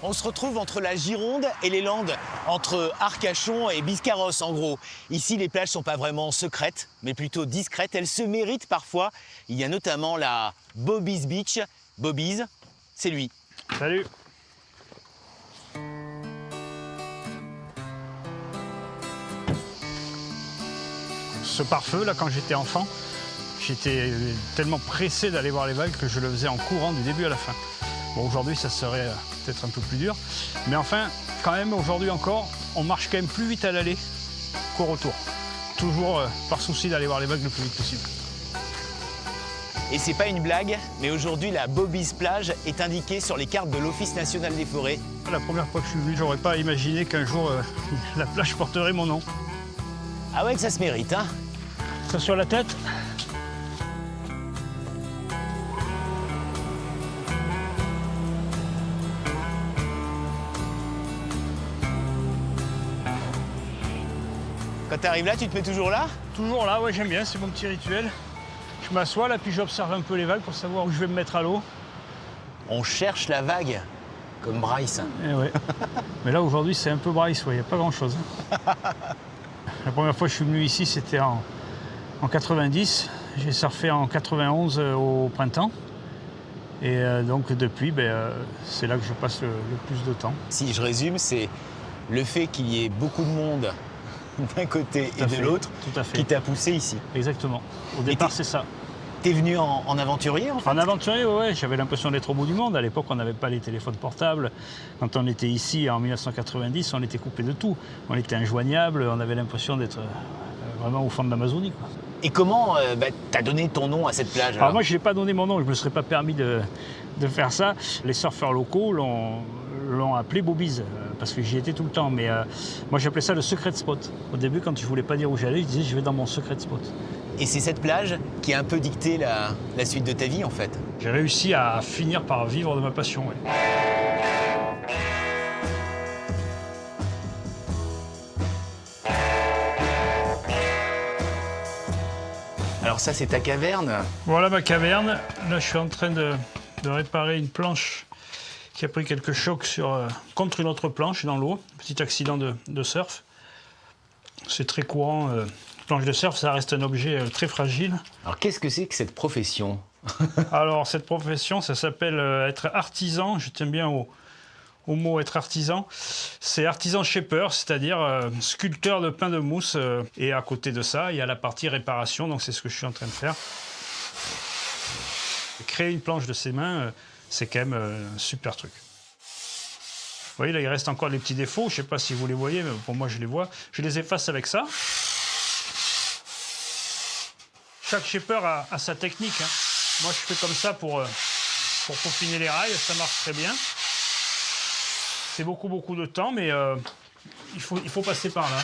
On se retrouve entre la Gironde et les Landes, entre Arcachon et Biscarrosse en gros. Ici, les plages sont pas vraiment secrètes, mais plutôt discrètes. Elles se méritent parfois. Il y a notamment la Bobby's Beach. Bobby's, c'est lui. Salut. Ce pare-feu, là, quand j'étais enfant, j'étais tellement pressé d'aller voir les vagues que je le faisais en courant du début à la fin. Bon, aujourd'hui, ça serait peut-être un peu plus dur. Mais enfin, quand même, aujourd'hui encore, on marche quand même plus vite à l'aller qu'au retour. Toujours par souci d'aller voir les vagues le plus vite possible. Et c'est pas une blague, mais aujourd'hui, la Bobby's plage est indiquée sur les cartes de l'Office national des forêts. La première fois que je suis venu, j'aurais pas imaginé qu'un jour, la plage porterait mon nom. Ah ouais, que ça se mérite, hein? Ça sur la tête. Quand tu arrives là, tu te mets toujours là? Toujours là, ouais, j'aime bien, c'est mon petit rituel. Je m'assois là, puis j'observe un peu les vagues pour savoir où je vais me mettre à l'eau. On cherche la vague, comme Bryce. Eh ouais. Mais là, aujourd'hui, c'est un peu Bryce, il n'y a pas grand-chose. La première fois que je suis venu ici, c'était en 90. J'ai surfé en 91 au printemps. Et donc, depuis, c'est là que je passe le plus de temps. Si je résume, c'est le fait qu'il y ait beaucoup de monde d'un côté et de l'autre qui t'a poussé ici. Exactement. Au départ, c'est ça. T'es venu en aventurier, en fait? En aventurier, ouais. J'avais l'impression d'être au bout du monde. À l'époque, on n'avait pas les téléphones portables. Quand on était ici, en 1990, on était coupé de tout. On était injoignable. On avait l'impression d'être vraiment au fond de l'Amazonie, quoi. Et comment t'as donné ton nom à cette plage? Alors moi, je n'ai pas donné mon nom. Je ne me serais pas permis de faire ça. Les surfeurs locaux l'ont appelé Bobby's, parce que j'y étais tout le temps. Mais moi, j'appelais ça le secret spot. Au début, quand je ne voulais pas dire où j'allais, je disais je vais dans mon secret spot. Et c'est cette plage qui a un peu dicté la suite de ta vie, en fait? J'ai réussi à finir par vivre de ma passion, ouais. Alors ça, c'est ta caverne? Voilà ma caverne. Là, je suis en train de réparer une planche qui a pris quelques chocs contre une autre planche dans l'eau. Petit accident de surf. C'est très courant. Planche de surf, ça reste un objet très fragile. Alors qu'est-ce que c'est que cette profession? Alors cette profession, ça s'appelle être artisan. Je tiens bien au mot être artisan. C'est artisan shaper, c'est-à-dire sculpteur de pain de mousse. Et à côté de ça, il y a la partie réparation, donc c'est ce que je suis en train de faire. Créer une planche de ses mains, c'est quand même un super truc. Vous voyez, là, il reste encore des petits défauts. Je ne sais pas si vous les voyez, mais pour moi, je les vois. Je les efface avec ça. Chaque shaper a sa technique, hein. Moi, je fais comme ça pour peaufiner les rails. Ça marche très bien. C'est beaucoup de temps, mais il faut passer par là.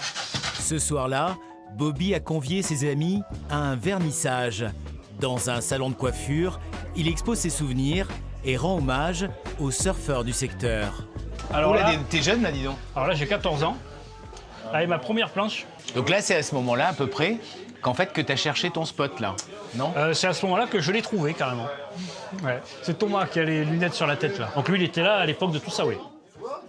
Ce soir-là, Bobby a convié ses amis à un vernissage. Dans un salon de coiffure, il expose ses souvenirs et rend hommage aux surfeurs du secteur. Alors là, t'es jeune, là, dis donc. Alors là, j'ai 14 ans. Avec ma première planche. Donc là, c'est à ce moment-là, à peu près, qu'en fait, que t'as cherché ton spot, là, non? C'est à ce moment-là que je l'ai trouvé, carrément. Ouais. C'est Thomas qui a les lunettes sur la tête, là. Donc lui, il était là à l'époque de tout ça, oui.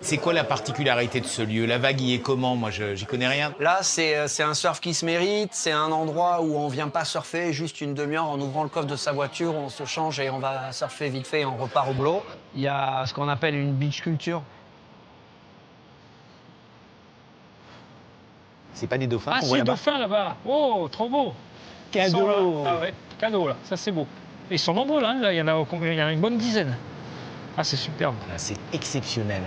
C'est quoi la particularité de ce lieu? La vague y est comment? Moi, j'y connais rien. Là, c'est un surf qui se mérite. C'est un endroit où on vient pas surfer juste une demi-heure en ouvrant le coffre de sa voiture, on se change et on va surfer vite fait et on repart au boulot. Il y a ce qu'on appelle une beach culture. C'est pas des dauphins Ah, qu'on si, voit le là-bas? dauphin, là-bas. Oh, trop beau. Cadeau. Ah ouais, cadeau, là. Ça, c'est beau. Ils sont nombreux, là. Il y en a une bonne dizaine. Ah, c'est superbe. C'est exceptionnel.